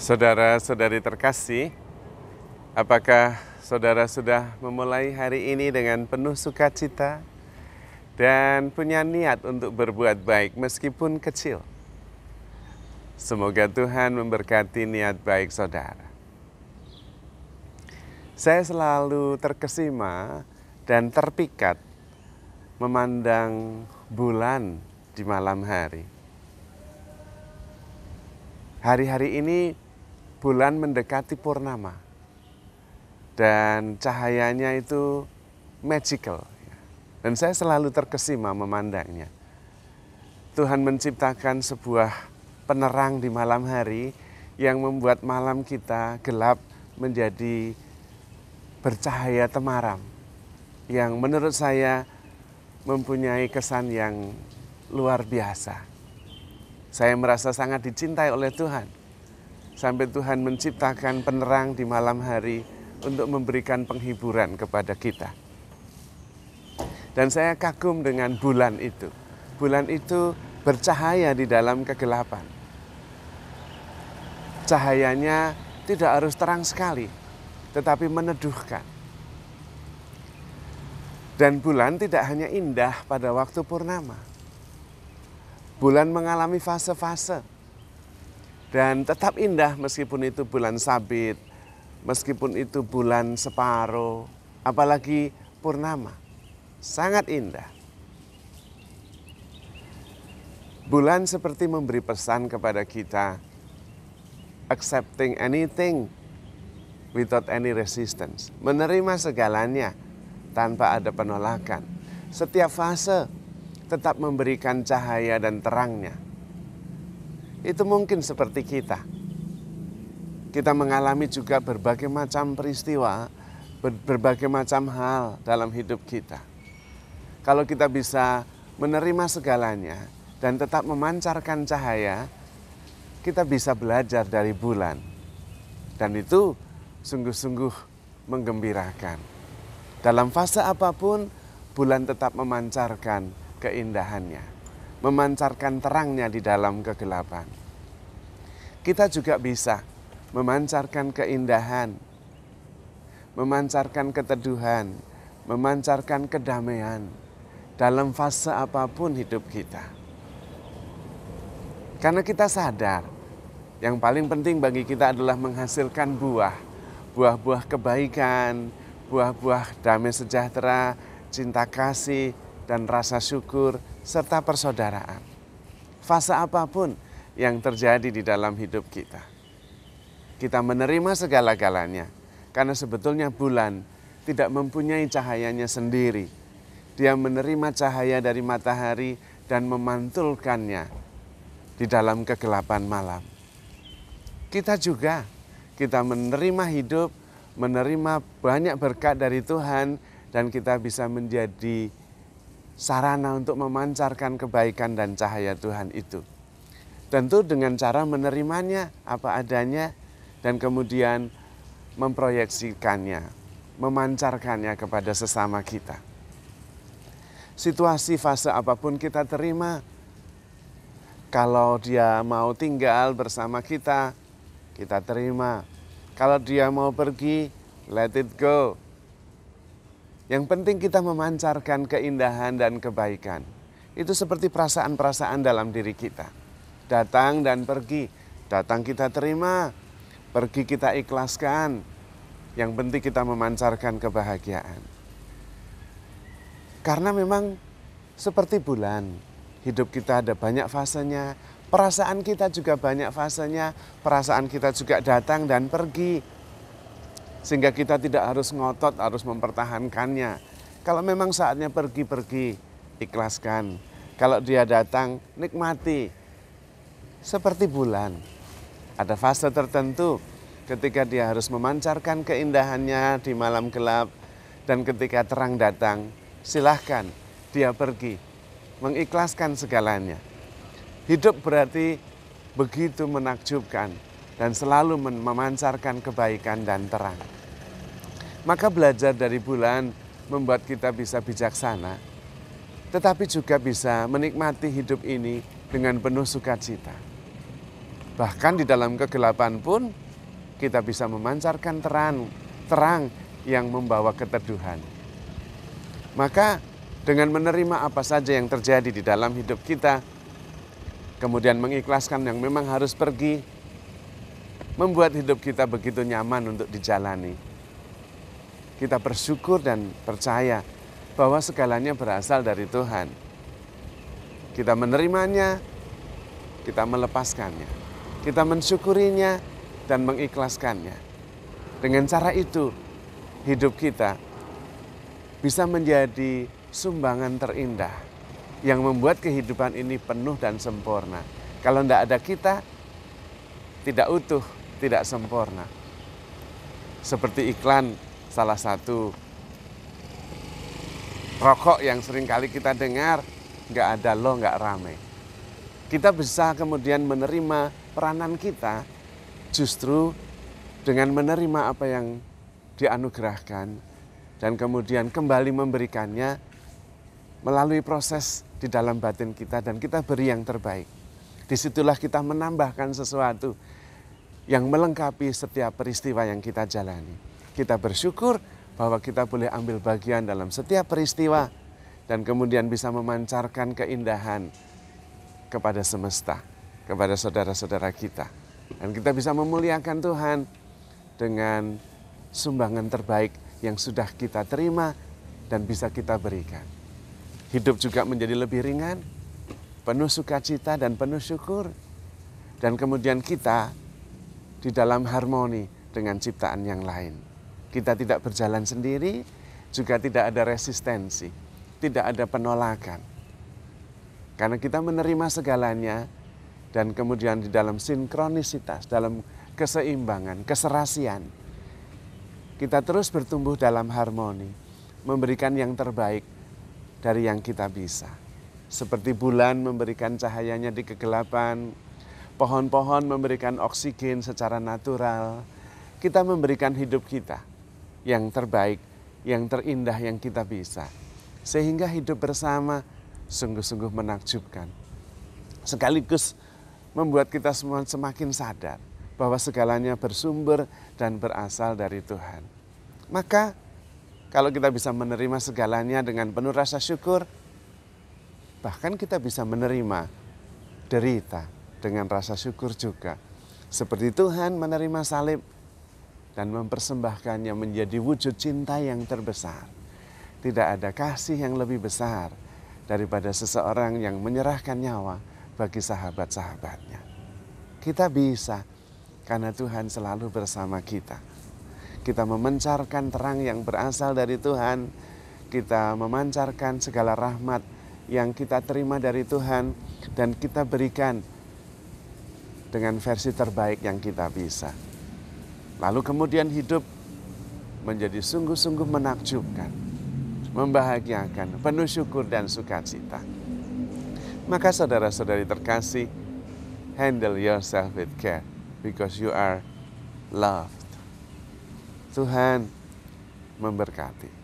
Saudara-saudari terkasih, apakah saudara sudah memulai hari ini dengan penuh sukacita dan punya niat untuk berbuat baik meskipun kecil? Semoga Tuhan memberkati niat baik saudara. Saya selalu terkesima dan terpikat memandang bulan di malam hari. Hari-hari ini bulan mendekati purnama dan cahayanya itu magical. Dan saya selalu terkesima memandangnya. Tuhan menciptakan sebuah penerang di malam hari yang membuat malam kita gelap menjadi bercahaya temaram, yang menurut saya mempunyai kesan yang luar biasa. Saya merasa sangat dicintai oleh Tuhan, sampai Tuhan menciptakan penerang di malam hari untuk memberikan penghiburan kepada kita. Dan saya kagum dengan bulan itu. Bulan itu bercahaya di dalam kegelapan. Cahayanya tidak harus terang sekali, tetapi meneduhkan. Dan bulan tidak hanya indah pada waktu purnama. Bulan mengalami fase-fase. Dan tetap indah meskipun itu bulan sabit, meskipun itu bulan separuh, apalagi purnama. Sangat indah. Bulan seperti memberi pesan kepada kita, accepting anything without any resistance. Menerima segalanya tanpa ada penolakan. Setiap fase tetap memberikan cahaya dan terangnya. Itu mungkin seperti kita. Kita mengalami juga berbagai macam peristiwa, berbagai macam hal dalam hidup kita. Kalau kita bisa menerima segalanya dan tetap memancarkan cahaya, kita bisa belajar dari bulan. Dan itu sungguh-sungguh menggembirakan. Dalam fase apapun, bulan tetap memancarkan keindahannya, memancarkan terangnya di dalam kegelapan. Kita juga bisa memancarkan keindahan, memancarkan keteduhan, memancarkan kedamaian dalam fase apapun hidup kita. Karena kita sadar, yang paling penting bagi kita adalah menghasilkan buah-buah kebaikan, buah-buah damai sejahtera, cinta kasih, dan rasa syukur, serta persaudaraan. Fase apapun yang terjadi di dalam hidup kita. Kita menerima segala-galanya, karena sebetulnya bulan tidak mempunyai cahayanya sendiri. Dia menerima cahaya dari matahari dan memantulkannya di dalam kegelapan malam. Kita juga, kita menerima hidup, menerima banyak berkat dari Tuhan, dan kita bisa menjadi sarana untuk memancarkan kebaikan dan cahaya Tuhan itu. Tentu dengan cara menerimanya apa adanya dan kemudian memproyeksikannya, memancarkannya kepada sesama kita. Situasi fase apapun kita terima. Kalau dia mau tinggal bersama kita, kita terima. Kalau dia mau pergi, let it go. Yang penting kita memancarkan keindahan dan kebaikan. Itu seperti perasaan-perasaan dalam diri kita. Datang dan pergi. Datang kita terima, pergi kita ikhlaskan. Yang penting kita memancarkan kebahagiaan. Karena memang seperti bulan, hidup kita ada banyak fasenya, perasaan kita juga banyak fasenya, perasaan kita juga datang dan pergi. Sehingga kita tidak harus ngotot, harus mempertahankannya. Kalau memang saatnya pergi, ikhlaskan. Kalau dia datang, nikmati. Seperti bulan, ada fase tertentu ketika dia harus memancarkan keindahannya di malam gelap. Dan ketika terang datang, silahkan dia pergi, mengikhlaskan segalanya. Hidup berarti begitu menakjubkan dan selalu memancarkan kebaikan dan terang. Maka belajar dari bulan membuat kita bisa bijaksana, tetapi juga bisa menikmati hidup ini dengan penuh sukacita. Bahkan di dalam kegelapan pun kita bisa memancarkan terang yang membawa keteduhan. Maka dengan menerima apa saja yang terjadi di dalam hidup kita, kemudian mengikhlaskan yang memang harus pergi, membuat hidup kita begitu nyaman untuk dijalani. Kita bersyukur dan percaya bahwa segalanya berasal dari Tuhan. Kita menerimanya, kita melepaskannya, kita mensyukurinya dan mengikhlaskannya. Dengan cara itu, hidup kita bisa menjadi sumbangan terindah yang membuat kehidupan ini penuh dan sempurna. Kalau tidak ada kita, tidak utuh, tidak sempurna. Seperti iklan salah satu rokok yang sering kali kita dengar, nggak ada lo, nggak rame. Kita bisa kemudian menerima peranan kita justru dengan menerima apa yang dianugerahkan dan kemudian kembali memberikannya melalui proses di dalam batin kita dan kita beri yang terbaik. Disitulah kita menambahkan sesuatu yang melengkapi setiap peristiwa yang kita jalani. Kita bersyukur bahwa kita boleh ambil bagian dalam setiap peristiwa dan kemudian bisa memancarkan keindahan kepada semesta, kepada saudara-saudara kita. Dan kita bisa memuliakan Tuhan dengan sumbangan terbaik yang sudah kita terima dan bisa kita berikan. Hidup juga menjadi lebih ringan, penuh sukacita dan penuh syukur. Dan kemudian kita di dalam harmoni dengan ciptaan yang lain. Kita tidak berjalan sendiri, juga tidak ada resistensi, tidak ada penolakan. Karena kita menerima segalanya dan kemudian di dalam sinkronisitas, dalam keseimbangan, keserasian, kita terus bertumbuh dalam harmoni, memberikan yang terbaik dari yang kita bisa. Seperti bulan memberikan cahayanya di kegelapan, pohon-pohon memberikan oksigen secara natural, kita memberikan hidup kita yang terbaik, yang terindah yang kita bisa. Sehingga hidup bersama sungguh-sungguh menakjubkan. Sekaligus membuat kita semua semakin sadar bahwa segalanya bersumber dan berasal dari Tuhan. Maka kalau kita bisa menerima segalanya dengan penuh rasa syukur, bahkan kita bisa menerima derita dengan rasa syukur juga. Seperti Tuhan menerima salib dan mempersembahkannya menjadi wujud cinta yang terbesar. Tidak ada kasih yang lebih besar daripada seseorang yang menyerahkan nyawa bagi sahabat-sahabatnya. Kita bisa karena Tuhan selalu bersama kita. Kita memancarkan terang yang berasal dari Tuhan. Kita memancarkan segala rahmat yang kita terima dari Tuhan. Dan kita berikan dengan versi terbaik yang kita bisa. Lalu kemudian hidup menjadi sungguh-sungguh menakjubkan, membahagiakan, penuh syukur dan sukacita. Maka saudara-saudari terkasih, handle yourself with care because you are loved. Tuhan memberkati.